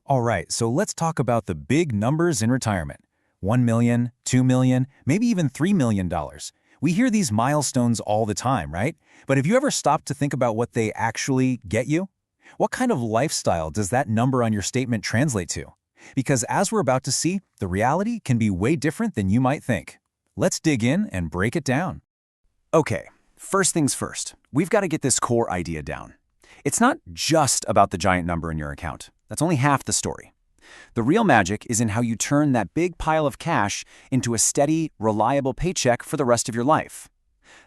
All right, so let's talk about the big numbers in retirement. 1 million, 2 million, maybe even $3 million. We hear these milestones all the time, right? But have you ever stopped to think about what they actually get you? What kind of lifestyle does that number on your statement translate to? Because as we're about to see, the reality can be way different than you might think. Let's dig in and break it down. Okay, first things first, we've got to get this core idea down. It's not just about the giant number in your account. That's only half the story. The real magic is in how you turn that big pile of cash into a steady, reliable paycheck for the rest of your life.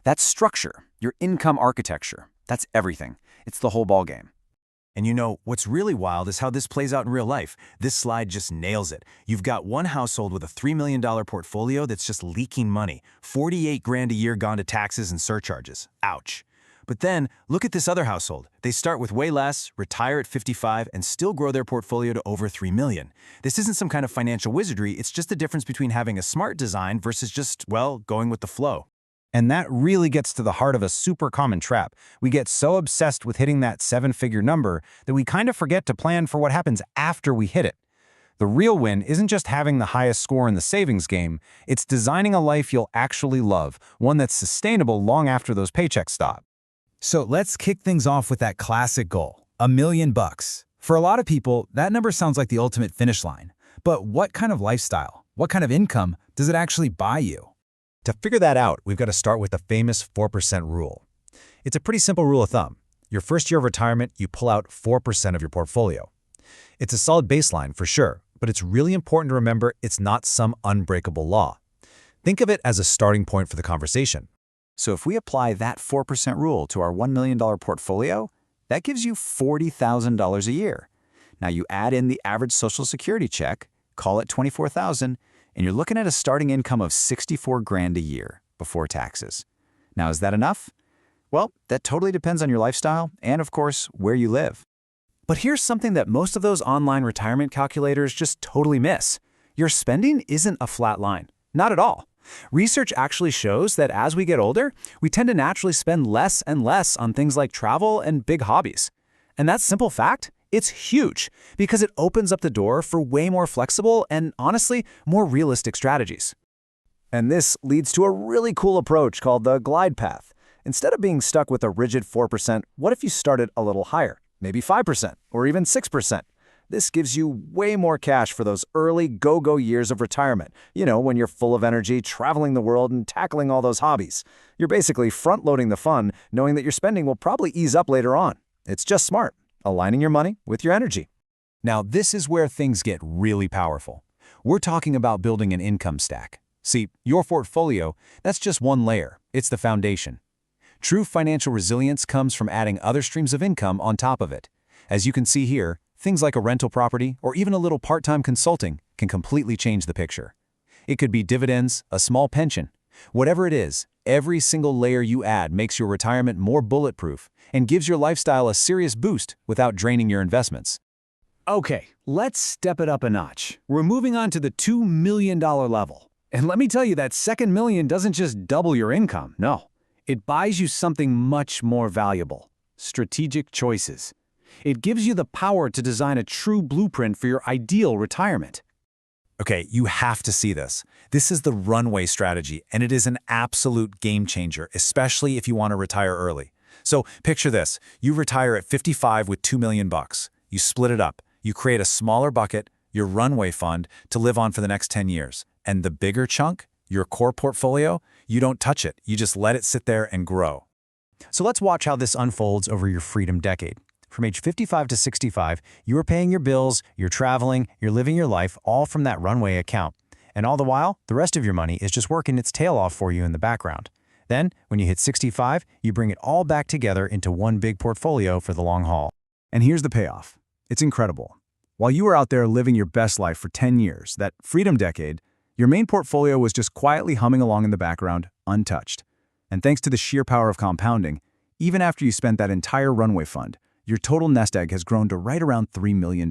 That structure, your income architecture, that's everything. It's the whole ballgame. And you know, what's really wild is how this plays out in real life. This slide just nails it. You've got one household with a $3 million portfolio that's just leaking money. 48 grand a year gone to taxes and surcharges. Ouch. But then, look at this other household. They start with way less, retire at 55, and still grow their portfolio to over 3 million. This isn't some kind of financial wizardry, it's just the difference between having a smart design versus just, well, going with the flow. And that really gets to the heart of a super common trap. We get so obsessed with hitting that seven-figure number that we kind of forget to plan for what happens after we hit it. The real win isn't just having the highest score in the savings game, it's designing a life you'll actually love, one that's sustainable long after those paychecks stop. So let's kick things off with that classic goal, $1 million. For a lot of people, that number sounds like the ultimate finish line. But what kind of lifestyle, what kind of income does it actually buy you? To figure that out, we've got to start with the famous 4% rule. It's a pretty simple rule of thumb. Your first year of retirement, you pull out 4% of your portfolio. It's a solid baseline for sure, but it's really important to remember it's not some unbreakable law. Think of it as a starting point for the conversation. So if we apply that 4% rule to our $1 million portfolio, that gives you $40,000 a year. Now you add in the average Social Security check, call it $24,000, and you're looking at a starting income of 64 grand a year before taxes. Now, is that enough? Well, that totally depends on your lifestyle and, of course, where you live. But here's something that most of those online retirement calculators just totally miss. Your spending isn't a flat line. Not at all. Research actually shows that as we get older, we tend to naturally spend less and less on things like travel and big hobbies. And that simple fact, it's huge because it opens up the door for way more flexible and, honestly, more realistic strategies. And this leads to a really cool approach called the glide path. Instead of being stuck with a rigid 4%, what if you started a little higher, maybe 5% or even 6%? This gives you way more cash for those early go-go years of retirement. You know, when you're full of energy, traveling the world and tackling all those hobbies. You're basically front-loading the fun, knowing that your spending will probably ease up later on. It's just smart, aligning your money with your energy. Now, this is where things get really powerful. We're talking about building an income stack. See, your portfolio, that's just one layer. It's the foundation. True financial resilience comes from adding other streams of income on top of it. As you can see here, things like a rental property or even a little part-time consulting can completely change the picture. It could be dividends, a small pension. Whatever it is, every single layer you add makes your retirement more bulletproof and gives your lifestyle a serious boost without draining your investments. Okay, let's step it up a notch. We're moving on to the $2 million level. And let me tell you, that second million doesn't just double your income, no. It buys you something much more valuable: strategic choices. It gives you the power to design a true blueprint for your ideal retirement. Okay, you have to see this. This is the runway strategy, and it is an absolute game changer, especially if you want to retire early. So picture this. You retire at 55 with $2 million. You split it up. You create a smaller bucket, your runway fund, to live on for the next 10 years. And the bigger chunk, your core portfolio, you don't touch it. You just let it sit there and grow. So let's watch how this unfolds over your freedom decade. From age 55 to 65, you are paying your bills, you're traveling, you're living your life, all from that runway account. And all the while, the rest of your money is just working its tail off for you in the background. Then, when you hit 65, you bring it all back together into one big portfolio for the long haul. And here's the payoff. It's incredible. While you were out there living your best life for 10 years, that freedom decade, your main portfolio was just quietly humming along in the background, untouched. And thanks to the sheer power of compounding, even after you spent that entire runway fund, your total nest egg has grown to right around $3 million.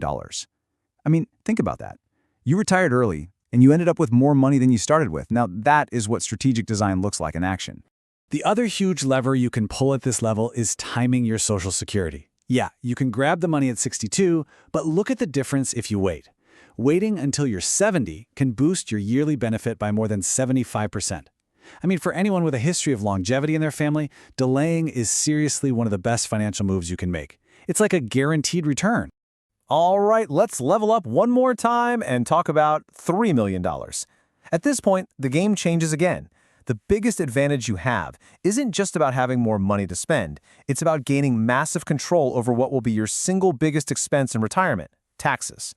I mean, think about that. You retired early, and you ended up with more money than you started with. Now, that is what strategic design looks like in action. The other huge lever you can pull at this level is timing your Social Security. Yeah, you can grab the money at 62, but look at the difference if you wait. Waiting until you're 70 can boost your yearly benefit by more than 75%. I mean, for anyone with a history of longevity in their family, delaying is seriously one of the best financial moves you can make. It's like a guaranteed return. All right, let's level up one more time and talk about $3 million. At this point, the game changes again. The biggest advantage you have isn't just about having more money to spend. It's about gaining massive control over what will be your single biggest expense in retirement, taxes.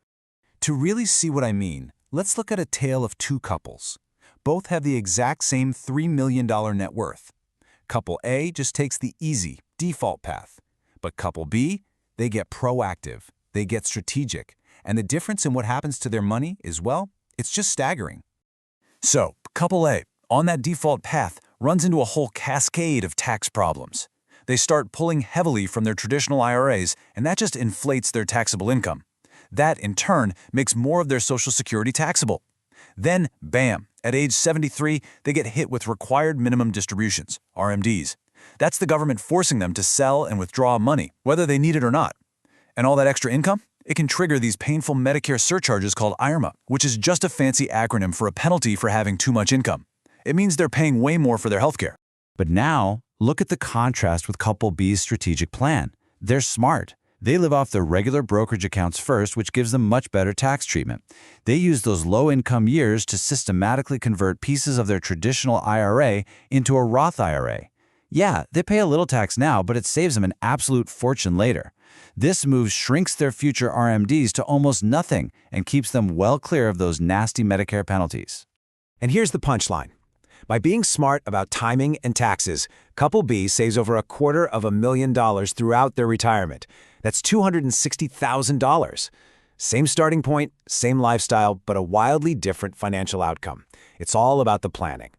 To really see what I mean, let's look at a tale of two couples. Both have the exact same $3 million net worth. Couple A just takes the easy, default path. But couple B, they get proactive, they get strategic, and the difference in what happens to their money is, well, it's just staggering. So, couple A, on that default path, runs into a whole cascade of tax problems. They start pulling heavily from their traditional IRAs, and that just inflates their taxable income. That, in turn, makes more of their Social Security taxable. Then, bam, at age 73, they get hit with required minimum distributions, RMDs. That's the government forcing them to sell and withdraw money, whether they need it or not. And all that extra income? It can trigger these painful Medicare surcharges called IRMA, which is just a fancy acronym for a penalty for having too much income. It means they're paying way more for their healthcare. But now, look at the contrast with Couple B's strategic plan. They're smart. They live off their regular brokerage accounts first, which gives them much better tax treatment. They use those low-income years to systematically convert pieces of their traditional IRA into a Roth IRA. Yeah, they pay a little tax now, but it saves them an absolute fortune later. This move shrinks their future RMDs to almost nothing and keeps them well clear of those nasty Medicare penalties. And here's the punchline. By being smart about timing and taxes, Couple B saves over $250,000 throughout their retirement. That's $260,000. Same starting point, same lifestyle, but a wildly different financial outcome. It's all about the planning.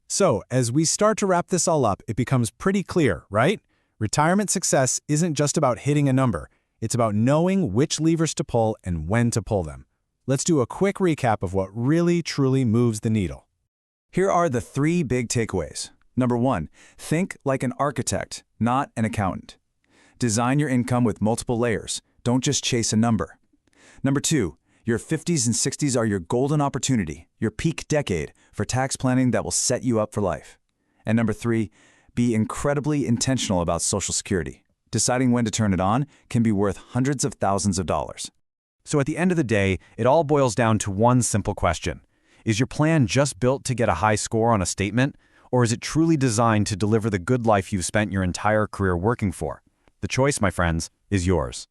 So, as we start to wrap this all up, it becomes pretty clear, right? Retirement success isn't just about hitting a number. It's about knowing which levers to pull and when to pull them. Let's do a quick recap of what really, truly moves the needle. Here are the 3 big takeaways. Number 1, think like an architect, not an accountant. Design your income with multiple layers. Don't just chase a number. Number 2, your 50s and 60s are your golden opportunity, your peak decade for tax planning that will set you up for life. And number 3, be incredibly intentional about Social Security. Deciding when to turn it on can be worth hundreds of thousands of dollars. So at the end of the day, it all boils down to one simple question. Is your plan just built to get a high score on a statement, or is it truly designed to deliver the good life you've spent your entire career working for? The choice, my friends, is yours.